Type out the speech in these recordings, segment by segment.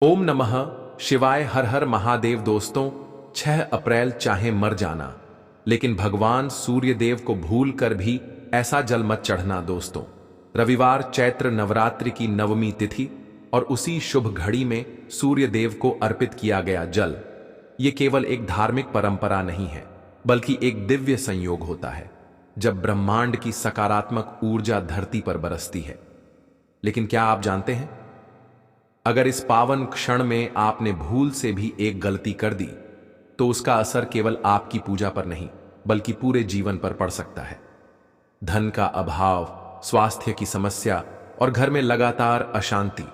ओम नमः शिवाय। हर हर महादेव। दोस्तों, 6 अप्रैल चाहे मर जाना, लेकिन भगवान सूर्य देव को भूल कर भी ऐसा जल मत चढ़ना। दोस्तों, रविवार चैत्र नवरात्रि की नवमी तिथि और उसी शुभ घड़ी में सूर्य देव को अर्पित किया गया जल, ये केवल एक धार्मिक परंपरा नहीं है, बल्कि एक दिव्य संयोग होता है जब ब्रह्मांड की सकारात्मक ऊर्जा धरती पर बरसती है। लेकिन क्या आप जानते हैं, अगर इस पावन क्षण में आपने भूल से भी एक गलती कर दी, तो उसका असर केवल आपकी पूजा पर नहीं, बल्कि पूरे जीवन पर पड़ सकता है। धन का अभाव, स्वास्थ्य की समस्या और घर में लगातार अशांति,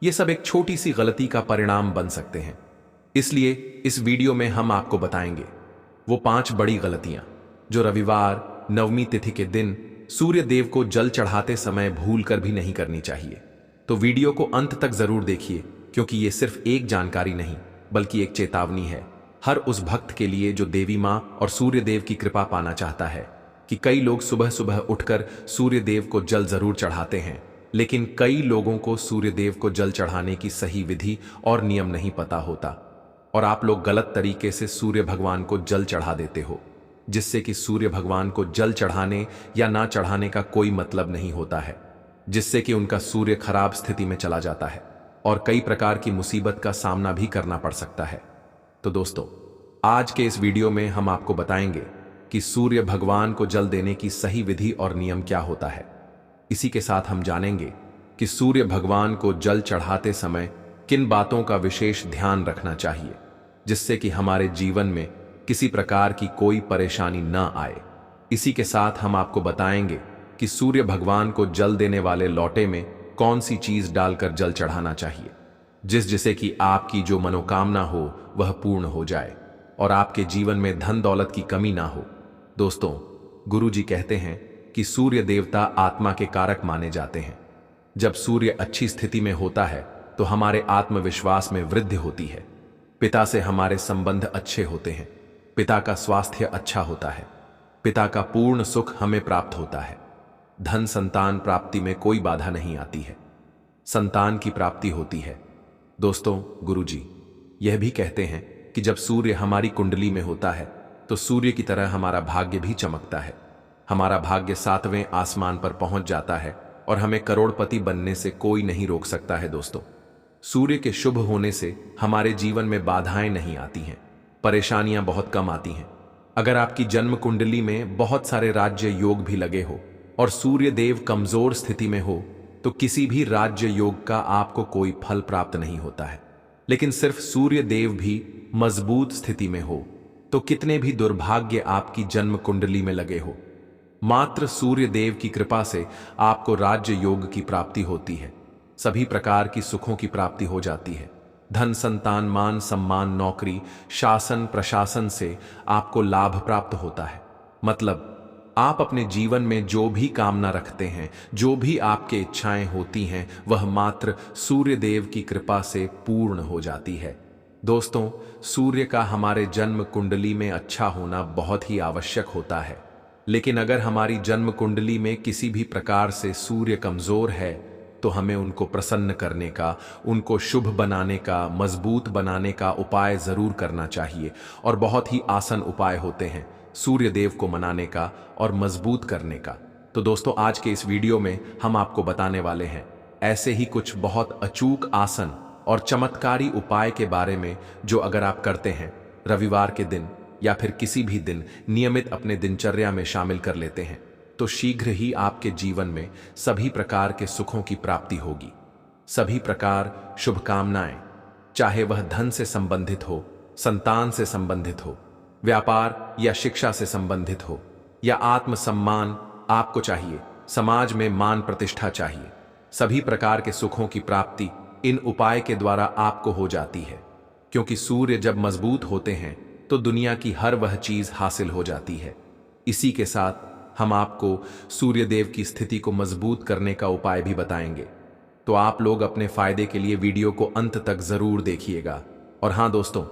ये सब एक छोटी सी गलती का परिणाम बन सकते हैं। इसलिए इस वीडियो में हम आपको बताएंगे वो 5 बड़ी गलतियां जो रविवार नवमी तिथि के दिन सूर्य देव को जल चढ़ाते समय भूल कर भी नहीं करनी चाहिए। तो वीडियो को अंत तक जरूर देखिए, क्योंकि ये सिर्फ एक जानकारी नहीं, बल्कि एक चेतावनी है हर उस भक्त के लिए जो देवी मां और सूर्य देव की कृपा पाना चाहता है। कि कई लोग सुबह सुबह उठकर सूर्य देव को जल जरूर चढ़ाते हैं, लेकिन कई लोगों को सूर्य देव को जल चढ़ाने की सही विधि और नियम नहीं पता होता, और आप लोग गलत तरीके से सूर्य भगवान को जल चढ़ा देते हो, जिससे कि सूर्य भगवान को जल चढ़ाने या ना चढ़ाने का कोई मतलब नहीं होता है, जिससे कि उनका सूर्य खराब स्थिति में चला जाता है और कई प्रकार की मुसीबत का सामना भी करना पड़ सकता है। तो दोस्तों, आज के इस वीडियो में हम आपको बताएंगे कि सूर्य भगवान को जल देने की सही विधि और नियम क्या होता है। इसी के साथ हम जानेंगे कि सूर्य भगवान को जल चढ़ाते समय किन बातों का विशेष ध्यान रखना चाहिए, जिससे कि हमारे जीवन में किसी प्रकार की कोई परेशानी न आए। इसी के साथ हम आपको बताएंगे कि सूर्य भगवान को जल देने वाले लोटे में कौन सी चीज डालकर जल चढ़ाना चाहिए, जिससे कि आपकी जो मनोकामना हो वह पूर्ण हो जाए और आपके जीवन में धन दौलत की कमी ना हो। दोस्तों, गुरु जी कहते हैं कि सूर्य देवता आत्मा के कारक माने जाते हैं। जब सूर्य अच्छी स्थिति में होता है तो हमारे आत्मविश्वास में वृद्धि होती है, पिता से हमारे संबंध अच्छे होते हैं, पिता का स्वास्थ्य अच्छा होता है, पिता का पूर्ण सुख हमें प्राप्त होता है, धन संतान प्राप्ति में कोई बाधा नहीं आती है, संतान की प्राप्ति होती है। दोस्तों, गुरुजी यह भी कहते हैं कि जब सूर्य हमारी कुंडली में होता है तो सूर्य की तरह हमारा भाग्य भी चमकता है। हमारा भाग्य 7वें आसमान पर पहुंच जाता है और हमें करोड़पति बनने से कोई नहीं रोक सकता है। दोस्तों, सूर्य के शुभ होने से हमारे जीवन में बाधाएं नहीं आती हैं, परेशानियां बहुत कम आती हैं। अगर आपकी जन्म कुंडली में बहुत सारे राज्य योग भी लगे हो और सूर्य देव कमजोर स्थिति में हो, तो किसी भी राज्य योग का आपको कोई फल प्राप्त नहीं होता है। लेकिन सिर्फ सूर्य देव भी मजबूत स्थिति में हो तो कितने भी दुर्भाग्य आपकी जन्म कुंडली में लगे हो, मात्र सूर्य देव की कृपा से आपको राज्य योग की प्राप्ति होती है, सभी प्रकार की सुखों की प्राप्ति हो जाती है। धन संतान मान सम्मान नौकरी शासन प्रशासन से आपको लाभ प्राप्त होता है। मतलब आप अपने जीवन में जो भी कामना रखते हैं, जो भी आपके इच्छाएं होती हैं, वह मात्र सूर्य देव की कृपा से पूर्ण हो जाती है। दोस्तों, सूर्य का हमारे जन्म कुंडली में अच्छा होना बहुत ही आवश्यक होता है, लेकिन अगर हमारी जन्म कुंडली में किसी भी प्रकार से सूर्य कमजोर है तो हमें उनको प्रसन्न करने का, उनको शुभ बनाने का, मजबूत बनाने का उपाय जरूर करना चाहिए। और बहुत ही आसान उपाय होते हैं सूर्य देव को मनाने का और मजबूत करने का। तो दोस्तों, आज के इस वीडियो में हम आपको बताने वाले हैं ऐसे ही कुछ बहुत अचूक आसन और चमत्कारी उपाय के बारे में, जो अगर आप करते हैं रविवार के दिन या फिर किसी भी दिन नियमित अपने दिनचर्या में शामिल कर लेते हैं, तो शीघ्र ही आपके जीवन में सभी प्रकार के सुखों की प्राप्ति होगी। सभी प्रकार शुभकामनाएं, चाहे वह धन से संबंधित हो, संतान से संबंधित हो, व्यापार या शिक्षा से संबंधित हो, या आत्मसम्मान आपको चाहिए, समाज में मान प्रतिष्ठा चाहिए, सभी प्रकार के सुखों की प्राप्ति इन उपाय के द्वारा आपको हो जाती है। क्योंकि सूर्य जब मजबूत होते हैं तो दुनिया की हर वह चीज हासिल हो जाती है। इसी के साथ हम आपको सूर्य देव की स्थिति को मजबूत करने का उपाय भी बताएंगे। तो आप लोग अपने फायदे के लिए वीडियो को अंत तक जरूर देखिएगा। और हाँ दोस्तों,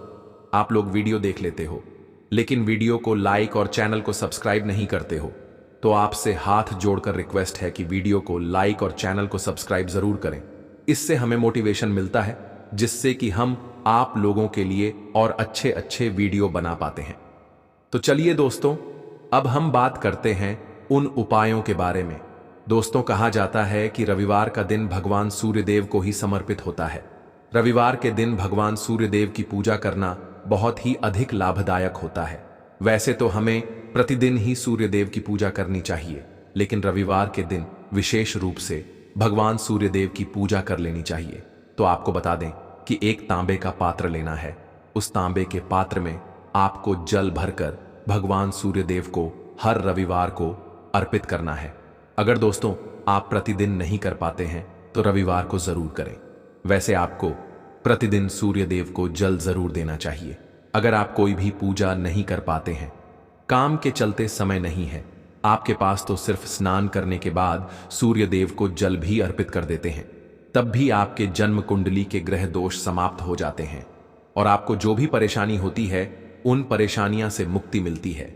आप लोग वीडियो देख लेते हो लेकिन वीडियो को लाइक और चैनल को सब्सक्राइब नहीं करते हो, तो आपसे हाथ जोड़कर रिक्वेस्ट है कि वीडियो को लाइक और चैनल को सब्सक्राइब जरूर करें। इससे हमें मोटिवेशन मिलता है जिससे कि हम आप लोगों के लिए और अच्छे अच्छे वीडियो बना पाते हैं। तो चलिए दोस्तों, अब हम बात करते हैं उन उपायों के बारे में। दोस्तों, कहा जाता है कि रविवार का दिन भगवान सूर्यदेव को ही समर्पित होता है। रविवार के दिन भगवान सूर्यदेव की पूजा करना बहुत ही अधिक लाभदायक होता है। वैसे तो हमें प्रतिदिन ही सूर्यदेव की पूजा करनी चाहिए, लेकिन रविवार के दिन विशेष रूप से भगवान सूर्यदेव की पूजा कर लेनी चाहिए। तो आपको बता दें कि एक तांबे का पात्र लेना है। उस तांबे के पात्र में आपको जल भरकर भगवान सूर्यदेव को हर रविवार को अर्पित करना है। अगर दोस्तों आप प्रतिदिन नहीं कर पाते हैं तो रविवार को जरूर करें। वैसे आपको प्रतिदिन सूर्यदेव को जल जरूर देना चाहिए। अगर आप कोई भी पूजा नहीं कर पाते हैं, काम के चलते समय नहीं है आपके पास, तो सिर्फ स्नान करने के बाद सूर्यदेव को जल भी अर्पित कर देते हैं, तब भी आपके जन्म कुंडली के ग्रह दोष समाप्त हो जाते हैं और आपको जो भी परेशानी होती है उन परेशानियां से मुक्ति मिलती है।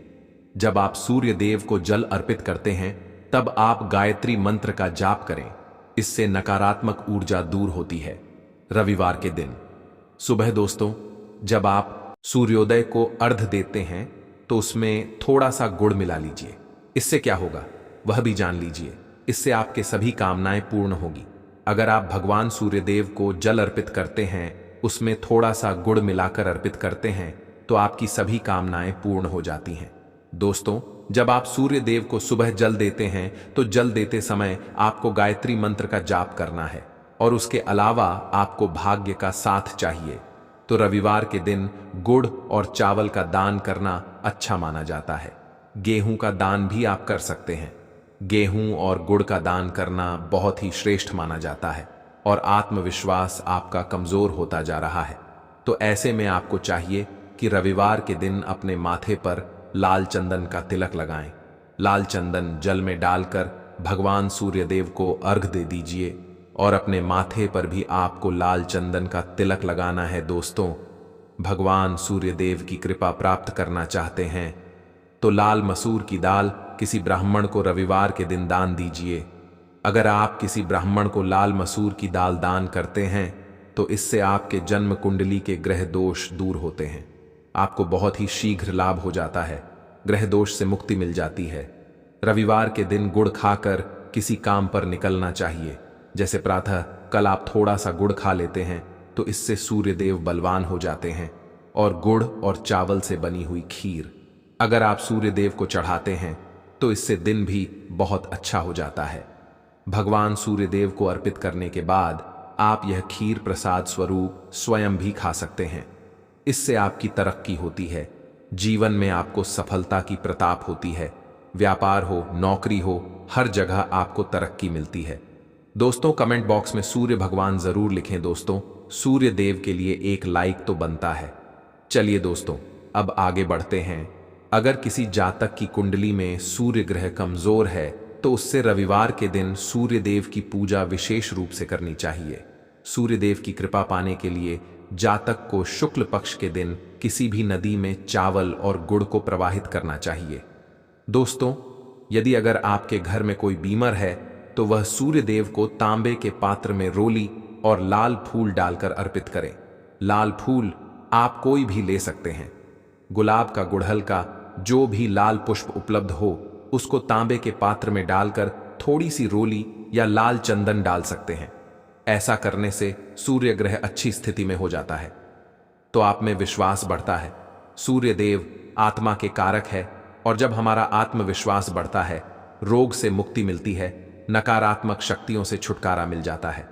जब आप सूर्यदेव को जल अर्पित करते हैं तब आप गायत्री मंत्र का जाप करें, इससे नकारात्मक ऊर्जा दूर होती है। रविवार के दिन सुबह दोस्तों जब आप सूर्योदय को अर्घ देते हैं तो उसमें थोड़ा सा गुड़ मिला लीजिए। इससे क्या होगा वह भी जान लीजिए। इससे आपके सभी कामनाएं पूर्ण होगी। अगर आप भगवान सूर्यदेव को जल अर्पित करते हैं, उसमें थोड़ा सा गुड़ मिलाकर अर्पित करते हैं, तो आपकी सभी कामनाएं पूर्ण हो जाती हैं। दोस्तों, जब आप सूर्यदेव को सुबह जल देते हैं तो जल देते समय आपको गायत्री मंत्र का जाप करना है और उसके अलावा आपको भाग्य का साथ चाहिए। तो रविवार के दिन गुड़ और चावल का दान करना अच्छा माना जाता है। गेहूं का दान भी आप कर सकते हैं। गेहूं और गुड़ का दान करना बहुत ही श्रेष्ठ माना जाता है और आत्मविश्वास आपका कमजोर होता जा रहा है। तो ऐसे में आपको चाहिए कि रविवार के दिन अपने माथे पर लाल चंदन का तिलक लगाएं। लाल चंदन जल में डालकर भगवान सूर्यदेव को अर्घ दे दीजिए और अपने माथे पर भी आपको लाल चंदन का तिलक लगाना है। दोस्तों, भगवान सूर्यदेव की कृपा प्राप्त करना चाहते हैं तो लाल मसूर की दाल किसी ब्राह्मण को रविवार के दिन दान दीजिए। अगर आप किसी ब्राह्मण को लाल मसूर की दाल दान करते हैं तो इससे आपके जन्म कुंडली के ग्रह दोष दूर होते हैं। आपको बहुत ही शीघ्र लाभ हो जाता है, ग्रह दोष से मुक्ति मिल जाती है। रविवार के दिन गुड़ खाकर किसी काम पर निकलना चाहिए। जैसे प्रातः कल आप थोड़ा सा गुड़ खा लेते हैं तो इससे सूर्यदेव बलवान हो जाते हैं। और गुड़ और चावल से बनी हुई खीर अगर आप सूर्यदेव को चढ़ाते हैं तो इससे दिन भी बहुत अच्छा हो जाता है। भगवान सूर्यदेव को अर्पित करने के बाद आप यह खीर प्रसाद स्वरूप स्वयं भी खा सकते हैं। इससे आपकी तरक्की होती है, जीवन में आपको सफलता की प्रताप होती है। व्यापार हो, नौकरी हो, हर जगह आपको तरक्की मिलती है। दोस्तों, कमेंट बॉक्स में सूर्य भगवान जरूर लिखें। दोस्तों, सूर्य देव के लिए एक लाइक तो बनता है। चलिए दोस्तों, अब आगे बढ़ते हैं। अगर किसी जातक की कुंडली में सूर्य ग्रह कमजोर है तो उससे रविवार के दिन सूर्य देव की पूजा विशेष रूप से करनी चाहिए। सूर्य देव की कृपा पाने के लिए जातक को शुक्ल पक्ष के दिन किसी भी नदी में चावल और गुड़ को प्रवाहित करना चाहिए। दोस्तों, यदि अगर आपके घर में कोई बीमार है तो वह सूर्य देव को तांबे के पात्र में रोली और लाल फूल डालकर अर्पित करें। लाल फूल आप कोई भी ले सकते हैं। गुलाब का, गुड़हल का, जो भी लाल पुष्प उपलब्ध हो उसको तांबे के पात्र में डालकर थोड़ी सी रोली या लाल चंदन डाल सकते हैं। ऐसा करने से सूर्य ग्रह अच्छी स्थिति में हो जाता है तो आप में विश्वास बढ़ता है। सूर्य देव आत्मा के कारक है और जब हमारा आत्मविश्वास बढ़ता है, रोग से मुक्ति मिलती है, नकारात्मक शक्तियों से छुटकारा मिल जाता है।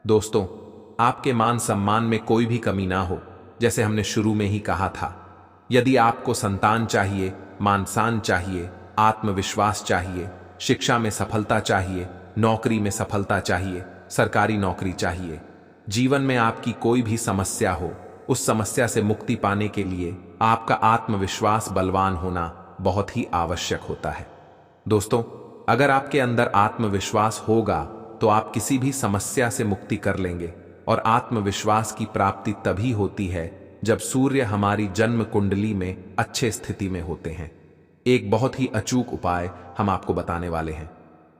दोस्तों, आपके मान सम्मान में कोई भी कमी ना हो। जैसे हमने शुरू में ही कहा था, यदि आपको संतान चाहिए, मान सम्मान चाहिए, आत्मविश्वास चाहिए, शिक्षा में सफलता चाहिए, नौकरी में सफलता चाहिए, सरकारी नौकरी चाहिए, जीवन में आपकी कोई भी समस्या हो, उस समस्या से मुक्ति पाने के लिए आपका आत्मविश्वास बलवान होना बहुत ही आवश्यक होता है। दोस्तों, अगर आपके अंदर आत्मविश्वास होगा तो आप किसी भी समस्या से मुक्ति कर लेंगे। और आत्मविश्वास की प्राप्ति तभी होती है जब सूर्य हमारी जन्म कुंडली में अच्छे स्थिति में होते हैं। एक बहुत ही अचूक उपाय हम आपको बताने वाले हैं।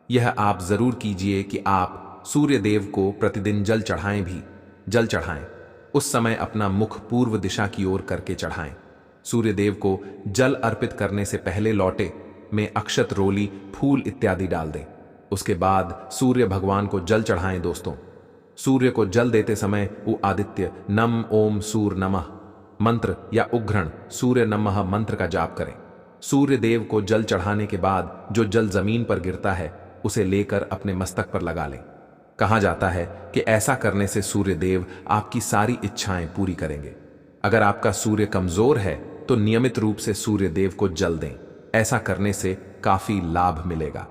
यह आप जरूर कीजिए कि आप सूर्य देव को प्रतिदिन जल चढ़ाएं भी। जल चढ़ाएं। उस समय अपना मुख पूर्व दिशा की ओर करके चढ़ाएं। सूर्य देव को जल अर्पित करने से पहले लोटे में अक्षत, रोली, फूल इत्यादि डाल दें। उसके बाद सूर्य भगवान को जल चढ़ाएं दोस्तों। सूर्य को जल देते समय वो आदित्य नम ओम सूर्य नमः मंत्र या उग्घ्रण सूर्य नमः मंत्र का जाप करें। सूर्य देव को जल चढ़ाने के बाद जो जल जमीन पर गिरता है उसे लेकर अपने मस्तक पर लगा लें। कहा जाता है कि ऐसा करने से सूर्य देव आपकी सारी इच्छाएं पूरी करेंगे। अगर आपका सूर्य कमजोर है तो नियमित रूप से सूर्य देव को जल दें। ऐसा करने से काफी लाभ मिलेगा।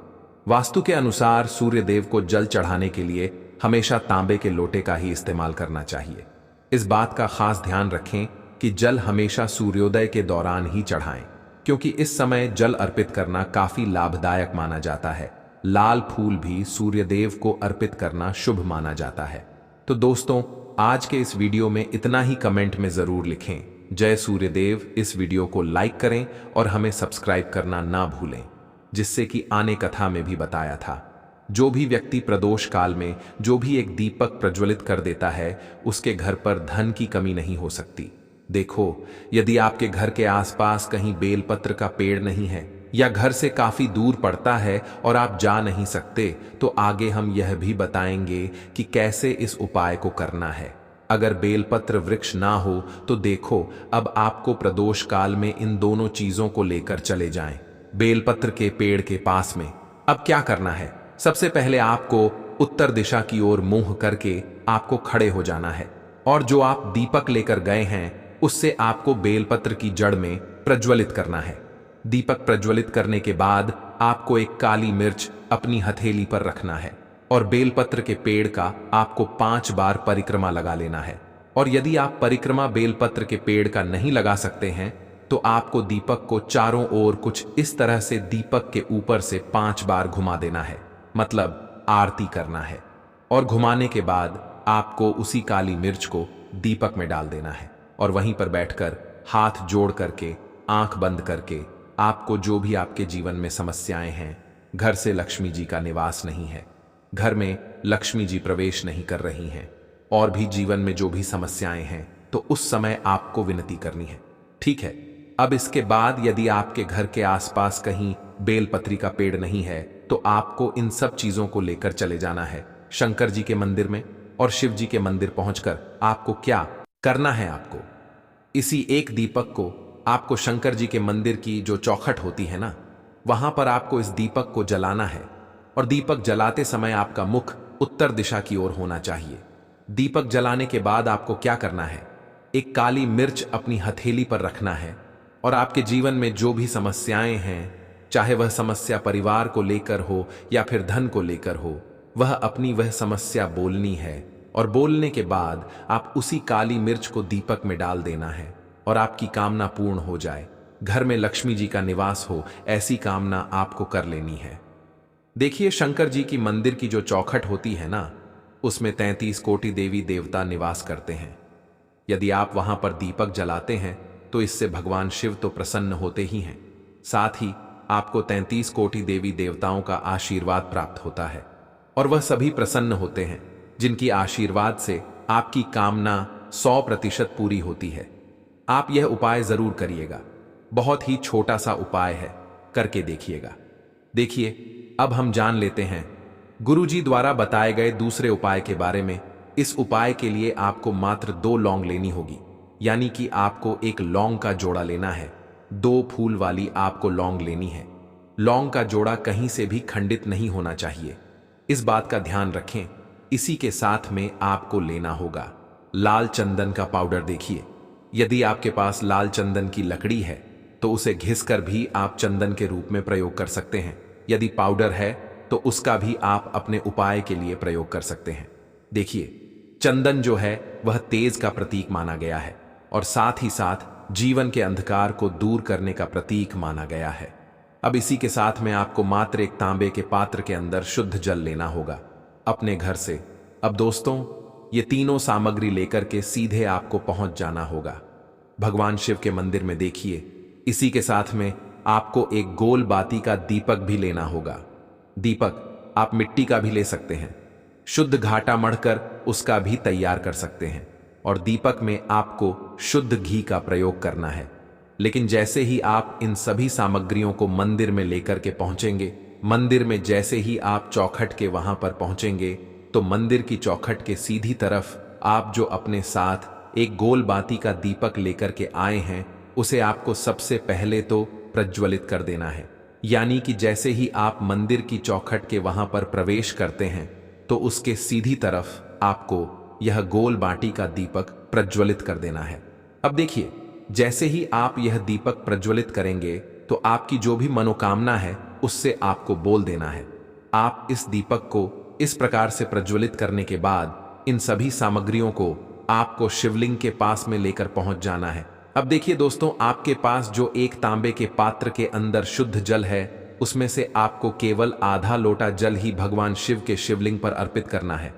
वास्तु के अनुसार सूर्य देव को जल चढ़ाने के लिए हमेशा तांबे के लोटे का ही इस्तेमाल करना चाहिए। इस बात का खास ध्यान रखें कि जल हमेशा सूर्योदय के दौरान ही चढ़ाएं, क्योंकि इस समय जल अर्पित करना काफी लाभदायक माना जाता है। लाल फूल भी सूर्यदेव को अर्पित करना शुभ माना जाता है। तो दोस्तों, आज के इस वीडियो में इतना ही। कमेंट में जरूर लिखें जय सूर्यदेव। इस वीडियो को लाइक करें और हमें सब्सक्राइब करना ना भूलें, जिससे कि आने कथा में भी बताया था जो भी व्यक्ति प्रदोष काल में जो भी एक दीपक प्रज्वलित कर देता है उसके घर पर धन की कमी नहीं हो सकती। देखो, यदि आपके घर के आसपास कहीं बेलपत्र का पेड़ नहीं है या घर से काफी दूर पड़ता है और आप जा नहीं सकते, तो आगे हम यह भी बताएंगे कि कैसे इस उपाय को करना है। अगर बेलपत्र वृक्ष ना हो तो देखो, अब आपको प्रदोष काल में इन दोनों चीजों को लेकर चले जाएं। बेलपत्र के पेड़ के पास में अब क्या करना है? सबसे पहले आपको उत्तर दिशा की ओर मुंह करके आपको खड़े हो जाना है और जो आप दीपक लेकर गए हैं उससे आपको बेलपत्र की जड़ में प्रज्वलित करना है। दीपक प्रज्वलित करने के बाद आपको एक काली मिर्च अपनी हथेली पर रखना है और बेलपत्र के पेड़ का आपको 5 बार परिक्रमा लगा लेना है। और यदि आप परिक्रमा बेलपत्र के पेड़ का नहीं लगा सकते हैं तो आपको दीपक को चारों ओर कुछ इस तरह से दीपक के ऊपर से 5 बार घुमा देना है, मतलब आरती करना है। और घुमाने के बाद आपको उसी काली मिर्च को दीपक में डाल देना है और वहीं पर बैठकर हाथ जोड़ करके आंख बंद करके आपको जो भी आपके जीवन में समस्याएं हैं, घर से लक्ष्मी जी का निवास नहीं है, घर में लक्ष्मी जी प्रवेश नहीं कर रही हैं, और भी जीवन में जो भी समस्याएं हैं, तो उस समय आपको विनती करनी है। ठीक है। अब इसके बाद यदि आपके घर के आसपास कहीं बेलपत्री का पेड़ नहीं है तो आपको इन सब चीजों को लेकर चले जाना है शंकर जी के मंदिर में, और शिव जी के मंदिर पहुंचकर आपको क्या करना है, आपको इसी एक दीपक को आपको शंकर जी के मंदिर की जो चौखट होती है ना, वहां पर आपको इस दीपक को जलाना है। और दीपक जलाते समय आपका मुख उत्तर दिशा की ओर होना चाहिए। दीपक जलाने के बाद आपको क्या करना है? एक काली मिर्च अपनी हथेली पर रखना है और आपके जीवन में जो भी समस्याएं हैं, चाहे वह समस्या परिवार को लेकर हो या फिर धन को लेकर हो, वह अपनी वह समस्या बोलनी है। और बोलने के बाद आप उसी काली मिर्च को दीपक में डाल देना है और आपकी कामना पूर्ण हो जाए, घर में लक्ष्मी जी का निवास हो, ऐसी कामना आपको कर लेनी है। देखिए, शंकर जी की मंदिर की जो चौखट होती है ना, उसमें 33 कोटि देवी देवता निवास करते हैं। यदि आप वहां पर दीपक जलाते हैं तो इससे भगवान शिव तो प्रसन्न होते ही हैं, साथ ही आपको 33 कोटि देवी देवताओं का आशीर्वाद प्राप्त होता है और वह सभी प्रसन्न होते हैं जिनकी आशीर्वाद से आपकी कामना 100% पूरी होती है। आप यह उपाय जरूर करिएगा। बहुत ही छोटा सा उपाय है, करके देखिएगा। देखिए, अब हम जान लेते हैं गुरुजी द्वारा बताए गए दूसरे उपाय के बारे में। इस उपाय के लिए आपको मात्र 2 लौंग लेनी होगी, यानी कि आपको एक लौंग का जोड़ा लेना है। 2 फूल वाली आपको लौंग लेनी है। लौंग का जोड़ा कहीं से भी खंडित नहीं होना चाहिए, इस बात का ध्यान रखें। इसी के साथ में आपको लेना होगा लाल चंदन का पाउडर। देखिए, यदि आपके पास लाल चंदन की लकड़ी है तो उसे घिसकर भी आप चंदन के रूप में प्रयोग कर सकते हैं। यदि पाउडर है तो उसका भी आप अपने उपाय के लिए प्रयोग कर सकते हैं। देखिए, चंदन जो है वह तेज का प्रतीक माना गया है और साथ ही साथ जीवन के अंधकार को दूर करने का प्रतीक माना गया है। अब इसी के साथ में आपको मात्र एक तांबे के पात्र के अंदर शुद्ध जल लेना होगा अपने घर से। अब दोस्तों, ये तीनों सामग्री लेकर के सीधे आपको पहुंच जाना होगा भगवान शिव के मंदिर में। देखिए, इसी के साथ में आपको एक गोल बाती का दीपक भी लेना होगा। दीपक आप मिट्टी का भी ले सकते हैं। शुद्ध घाटा मढ़कर उसका भी तैयार कर सकते हैं। और दीपक में आपको शुद्ध घी का प्रयोग करना है। लेकिन जैसे ही आप इन सभी सामग्रियों को मंदिर में लेकर के पहुंचेंगे, मंदिर में जैसे ही आप चौखट के वहां पर पहुंचेंगे, तो मंदिर की चौखट के सीधी तरफ आप जो अपने साथ एक गोल बाती का दीपक लेकर के आए हैं, उसे आपको सबसे पहले तो प्रज्वलित कर देना है। यानी कि जैसे ही आप मंदिर की चौखट के वहां पर प्रवेश करते हैं, तो उसके सीधी तरफ आपको यह गोल बाटी का दीपक प्रज्वलित कर देना है। अब देखिए, जैसे ही आप यह दीपक प्रज्वलित करेंगे, तो आपकी जो भी मनोकामना है उससे आपको बोल देना है। आप इस दीपक को इस प्रकार से प्रज्वलित करने के बाद इन सभी सामग्रियों को आपको शिवलिंग के पास में लेकर पहुंच जाना है। अब देखिए दोस्तों, आपके पास जो एक तांबे के पात्र के अंदर शुद्ध जल है, उसमें से आपको केवल आधा लोटा जल ही भगवान शिव के शिवलिंग पर अर्पित करना है।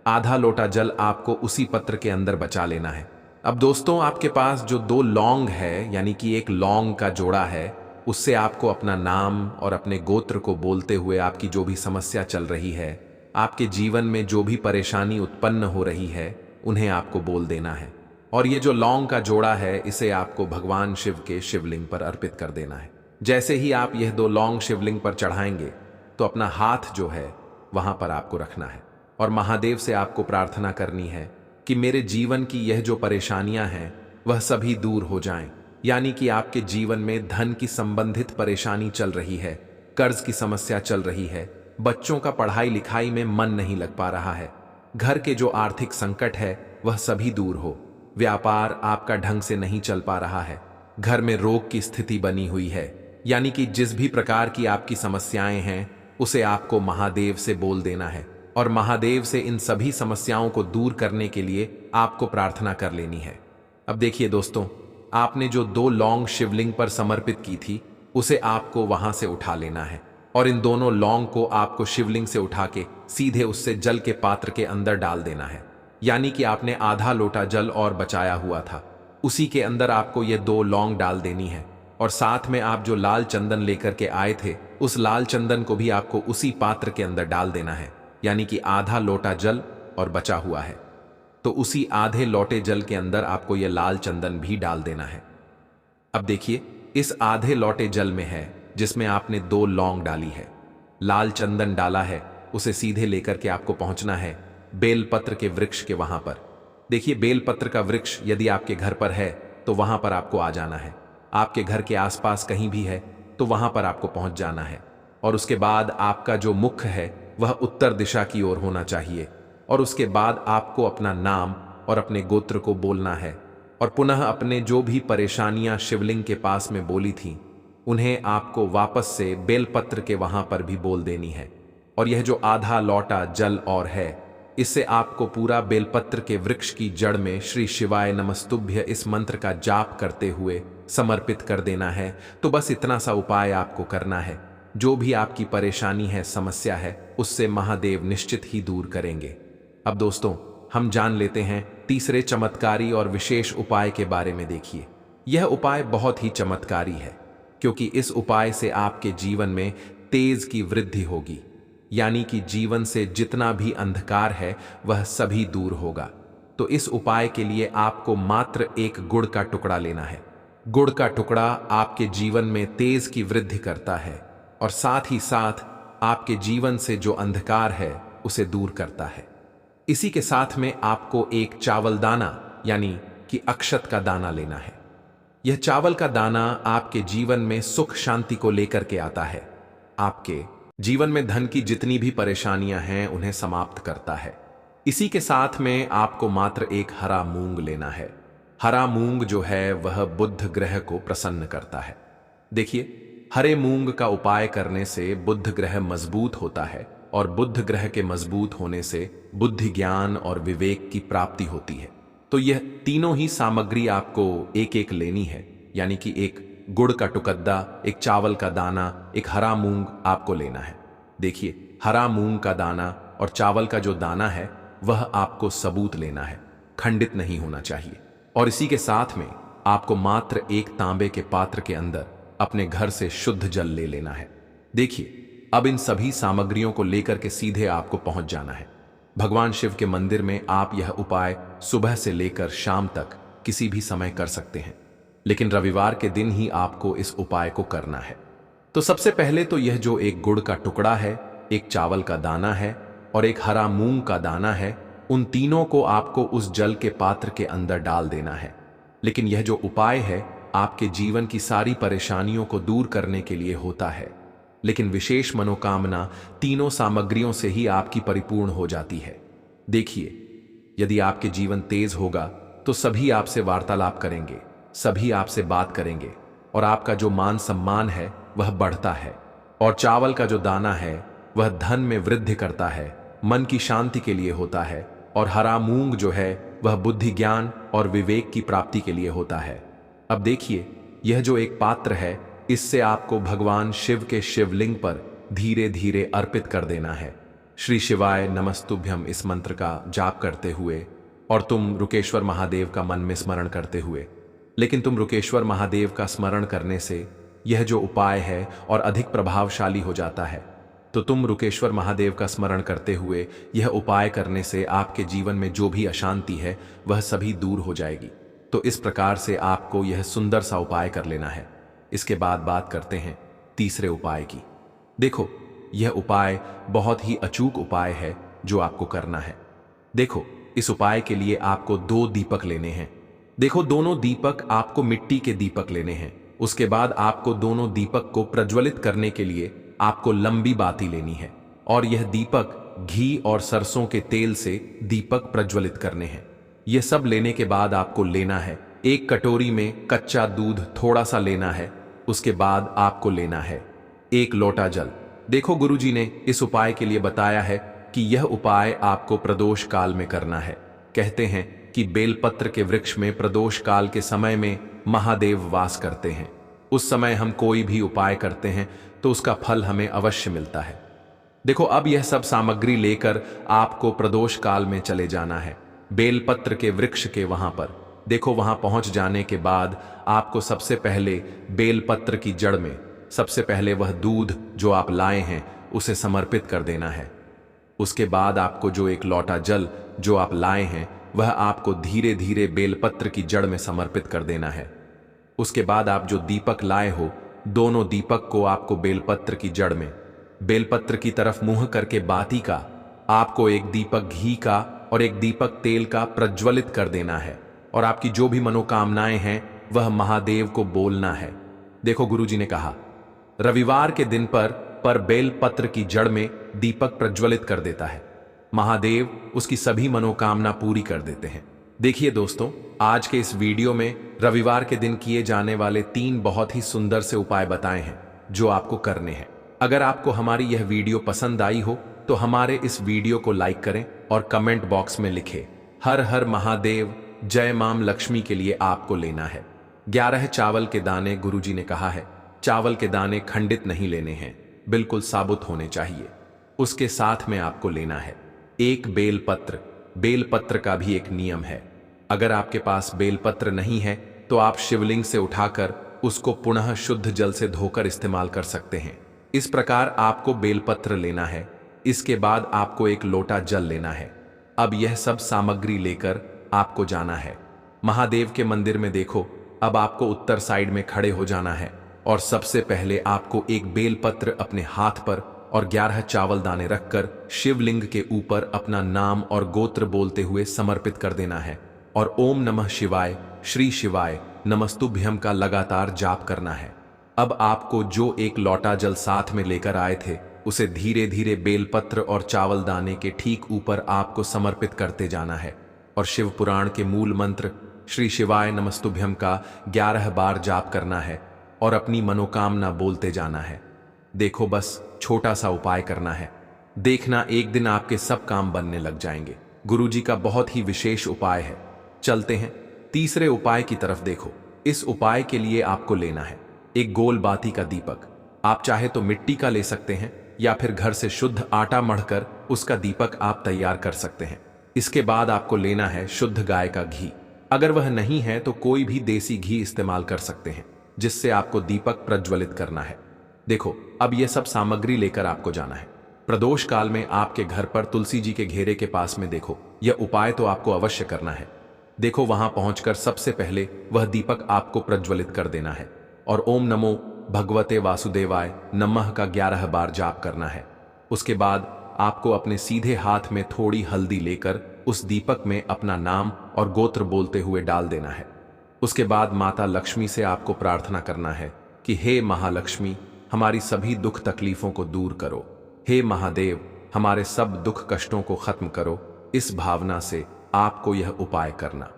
आधा लोटा जल आपको उसी पत्र के अंदर बचा लेना है। अब दोस्तों, आपके पास जो 2 लौंग है, यानी कि एक लौंग का जोड़ा है, उससे आपको अपना नाम और अपने गोत्र को बोलते हुए आपकी जो भी समस्या चल रही है, आपके जीवन में जो भी परेशानी उत्पन्न हो रही है, उन्हें आपको बोल देना है। और ये जो लौंग का जोड़ा है, इसे आपको भगवान शिव के शिवलिंग पर अर्पित कर देना है। जैसे ही आप यह 2 लौंग शिवलिंग पर चढ़ाएंगे, तो अपना हाथ जो है वहां पर आपको रखना है और महादेव से आपको प्रार्थना करनी है कि मेरे जीवन की यह जो परेशानियां हैं वह सभी दूर हो जाएं। यानी कि आपके जीवन में धन की संबंधित परेशानी चल रही है, कर्ज की समस्या चल रही है, बच्चों का पढ़ाई लिखाई में मन नहीं लग पा रहा है, घर के जो आर्थिक संकट है वह सभी दूर हो, व्यापार आपका ढंग से नहीं चल पा रहा है, घर में रोग की स्थिति बनी हुई है। यानी कि जिस भी प्रकार की आपकी समस्याएं हैं, उसे आपको महादेव से बोल देना है और महादेव से इन सभी समस्याओं को दूर करने के लिए आपको प्रार्थना कर लेनी है। अब देखिए दोस्तों, आपने जो 2 लौंग शिवलिंग पर समर्पित की थी, उसे आपको वहां से उठा लेना है और इन दोनों लौंग को आपको शिवलिंग से उठा के सीधे उससे जल के पात्र के अंदर डाल देना है। यानी कि आपने आधा लोटा जल और बचाया हुआ था, उसी के अंदर आपको ये 2 लौंग डाल देनी है। और साथ में आप जो लाल चंदन लेकर के आए थे, उस लाल चंदन को भी आपको उसी पात्र के अंदर डाल देना है। यानी कि आधा लोटा जल और बचा हुआ है, तो उसी आधे लोटे जल के अंदर आपको यह लाल चंदन भी डाल देना है। अब देखिए, इस आधे लोटे जल में है जिसमें आपने 2 लौंग डाली है, लाल चंदन डाला है, उसे सीधे लेकर के आपको पहुंचना है बेलपत्र के वृक्ष के वहां पर। देखिए, बेलपत्र का वृक्ष यदि आपके घर पर है तो वहां पर आपको आ जाना है। आपके घर के आसपास कहीं भी है तो वहां पर आपको पहुंच जाना है। और उसके बाद आपका जो मुख है वह उत्तर दिशा की ओर होना चाहिए। और उसके बाद आपको अपना नाम और अपने गोत्र को बोलना है और पुनः अपने जो भी परेशानियां शिवलिंग के पास में बोली थी, उन्हें आपको वापस से बेलपत्र के वहां पर भी बोल देनी है। और यह जो आधा लौटा जल और है, इससे आपको पूरा बेलपत्र के वृक्ष की जड़ में श्री शिवाय नमस्तुभ्य इस मंत्र का जाप करते हुए समर्पित कर देना है। तो बस इतना सा उपाय आपको करना है। जो भी आपकी परेशानी है, समस्या है, उससे महादेव निश्चित ही दूर करेंगे। अब दोस्तों, हम जान लेते हैं तीसरे चमत्कारी और विशेष उपाय के बारे में। देखिए, यह उपाय बहुत ही चमत्कारी है, क्योंकि इस उपाय से आपके जीवन में तेज की वृद्धि होगी। यानी कि जीवन से जितना भी अंधकार है वह सभी दूर होगा। तो इस उपाय के लिए आपको मात्र एक गुड़ का टुकड़ा लेना है। गुड़ का टुकड़ा आपके जीवन में तेज की वृद्धि करता है और साथ ही साथ आपके जीवन से जो अंधकार है उसे दूर करता है। इसी के साथ में आपको एक चावल दाना यानी कि अक्षत का दाना लेना है। यह चावल का दाना आपके जीवन में सुख शांति को लेकर के आता है। आपके जीवन में धन की जितनी भी परेशानियां हैं उन्हें समाप्त करता है। इसी के साथ में आपको मात्र एक हरा मूंग लेना है। हरा मूंग जो है वह बुध ग्रह को प्रसन्न करता है। देखिए, हरे मूंग का उपाय करने से बुध ग्रह मजबूत होता है और बुध ग्रह के मजबूत होने से बुद्धि, ज्ञान और विवेक की प्राप्ति होती है। तो यह तीनों ही सामग्री आपको एक एक लेनी है। यानी कि एक गुड़ का टुकड़ा, एक चावल का दाना, एक हरा मूंग आपको लेना है। देखिए, हरा मूंग का दाना और चावल का जो दाना है वह आपको सबूत लेना है, खंडित नहीं होना चाहिए। और इसी के साथ में आपको मात्र एक तांबे के पात्र के अंदर अपने घर से शुद्ध जल ले लेना है। देखिए, अब इन सभी सामग्रियों को लेकर के सीधे आपको पहुंच जाना है। भगवान शिव के मंदिर में आप यह उपाय सुबह से लेकर शाम तक किसी भी समय कर सकते हैं, लेकिन रविवार के दिन ही आपको इस उपाय को करना है। तो सबसे पहले तो यह जो एक गुड़ का टुकड़ा है, एक चावल का दाना है और एक हरा मूंग का दाना है, उन तीनों को आपको उस जल के पात्र के अंदर डाल देना है। लेकिन यह जो उपाय है आपके जीवन की सारी परेशानियों को दूर करने के लिए होता है, लेकिन विशेष मनोकामना तीनों सामग्रियों से ही आपकी परिपूर्ण हो जाती है। देखिए, यदि आपके जीवन तेज होगा तो सभी आपसे वार्तालाप करेंगे, सभी आपसे बात करेंगे और आपका जो मान सम्मान है वह बढ़ता है। और चावल का जो दाना है वह धन में वृद्धि करता है, मन की शांति के लिए होता है। और हरा मूंग जो है वह बुद्धि, ज्ञान और विवेक की प्राप्ति के लिए होता है। अब देखिए, यह जो एक पात्र है, इससे आपको भगवान शिव के शिवलिंग पर धीरे धीरे अर्पित कर देना है। श्री शिवाय नमस्तुभ्यम इस मंत्र का जाप करते हुए और तुम रुकेश्वर महादेव का मन में स्मरण करते हुए। लेकिन तुम रुकेश्वर महादेव का स्मरण करने से यह जो उपाय है और अधिक प्रभावशाली हो जाता है। तो तुम रुकेश्वर महादेव का स्मरण करते हुए यह उपाय करने से आपके जीवन में जो भी अशांति है वह सभी दूर हो जाएगी। तो इस प्रकार से आपको यह सुंदर सा उपाय कर लेना है। इसके बाद बात करते हैं तीसरे उपाय की। देखो, यह उपाय बहुत ही अचूक उपाय है जो आपको करना है। देखो, इस उपाय के लिए आपको 2 दीपक लेने हैं। देखो, दोनों दीपक आपको मिट्टी के दीपक लेने हैं। उसके बाद आपको दोनों दीपक को प्रज्वलित करने के लिए आपको लंबी बाती लेनी है और यह दीपक घी और सरसों के तेल से दीपक प्रज्वलित करने हैं। यह सब लेने के बाद आपको लेना है एक कटोरी में कच्चा दूध थोड़ा सा लेना है। उसके बाद आपको लेना है 1 लोटा जल। देखो, गुरुजी ने इस उपाय के लिए बताया है कि यह उपाय आपको प्रदोष काल में करना है। कहते हैं कि बेलपत्र के वृक्ष में प्रदोष काल के समय में महादेव वास करते हैं। उस समय हम कोई भी उपाय करते हैं तो उसका फल हमें अवश्य मिलता है। देखो, अब यह सब सामग्री लेकर आपको प्रदोष काल में चले जाना है बेलपत्र के वृक्ष के वहां पर। देखो, वहां पहुंच जाने के बाद आपको सबसे पहले बेलपत्र की जड़ में सबसे पहले वह दूध जो आप लाए हैं उसे समर्पित कर देना है। उसके बाद आपको जो 1 लोटा जल जो आप लाए हैं वह आपको धीरे धीरे बेलपत्र की जड़ में समर्पित कर देना है। उसके बाद आप जो दीपक लाए हो, दोनों दीपक को आपको बेलपत्र की जड़ में बेलपत्र की तरफ मुंह करके बाती का आपको 1 दीपक घी का और 1 दीपक तेल का प्रज्वलित कर देना है। और आपकी जो भी मनोकामनाएं हैं वह महादेव को बोलना है। देखो, गुरुजी ने कहा रविवार के दिन पर बेलपत्र की जड़ में दीपक प्रज्वलित कर देता है, महादेव उसकी सभी मनोकामना पूरी कर देते हैं। देखिए दोस्तों, आज के इस वीडियो में रविवार के दिन किए जाने वाले 3 बहुत ही सुंदर से उपाय बताए हैं जो आपको करने हैं। अगर आपको हमारी यह वीडियो पसंद आई हो तो हमारे इस वीडियो को लाइक करें और कमेंट बॉक्स में लिखें हर हर महादेव, जय माम लक्ष्मी के लिए आपको लेना है 11 चावल के दाने। गुरुजी ने कहा है चावल के दाने खंडित नहीं लेने हैं, बिल्कुल साबुत होने चाहिए। उसके साथ में आपको लेना है 1 बेलपत्र। बेलपत्र का भी एक नियम है, अगर आपके पास बेलपत्र नहीं है तो आप शिवलिंग से उठाकर उसको पुनः शुद्ध जल से धोकर इस्तेमाल कर सकते हैं। इस प्रकार आपको बेलपत्र लेना है। इसके बाद आपको 1 लोटा जल लेना है। अब यह सब सामग्री लेकर आपको जाना है महादेव के मंदिर में। देखो, अब आपको उत्तर साइड में खड़े हो जाना है और सबसे पहले आपको 1 बेलपत्र अपने हाथ पर और 11 चावल दाने रखकर शिवलिंग के ऊपर अपना नाम और गोत्र बोलते हुए समर्पित कर देना है और ओम नमः शिवाय, श्री शिवाय नमस्तुभ्यम का लगातार जाप करना है। अब आपको जो 1 लोटा जल साथ में लेकर आए थे उसे धीरे धीरे बेलपत्र और चावल दाने के ठीक ऊपर आपको समर्पित करते जाना है और शिव पुराण के मूल मंत्र श्री शिवाय नमस्तुभ्यम का 11 बार जाप करना है और अपनी मनोकामना बोलते जाना है। देखो, बस छोटा सा उपाय करना है, देखना एक दिन आपके सब काम बनने लग जाएंगे। गुरुजी का बहुत ही विशेष उपाय है। चलते हैं तीसरे उपाय की तरफ। देखो, इस उपाय के लिए आपको लेना है 1 गोल बाती का दीपक। आप चाहे तो मिट्टी का ले सकते हैं या फिर घर से शुद्ध आटा मढ़कर उसका दीपक आप तैयार कर सकते हैं। इसके बाद आपको लेना है शुद्ध गाय का घी। अगर वह नहीं है तो कोई भी देसी घी इस्तेमाल कर सकते हैं जिससे आपको दीपक प्रज्वलित करना है। देखो, अब यह सब सामग्री लेकर आपको जाना है प्रदोष काल में आपके घर पर तुलसी जी के घेरे के पास में देखो। यह उपाय तो आपको अवश्य करना है। देखो, वहां पहुंचकर सबसे पहले वह दीपक आपको प्रज्वलित कर देना है और ओम नमो भगवते वासुदेवाय नमः का 11 बार जाप करना है। उसके बाद आपको अपने सीधे हाथ में थोड़ी हल्दी लेकर उस दीपक में अपना नाम और गोत्र बोलते हुए डाल देना है। उसके बाद माता लक्ष्मी से आपको प्रार्थना करना है कि हे महालक्ष्मी, हमारी सभी दुख तकलीफों को दूर करो। हे महादेव, हमारे सब दुख कष्टों को खत्म करो। इस भावना से आपको यह उपाय करना।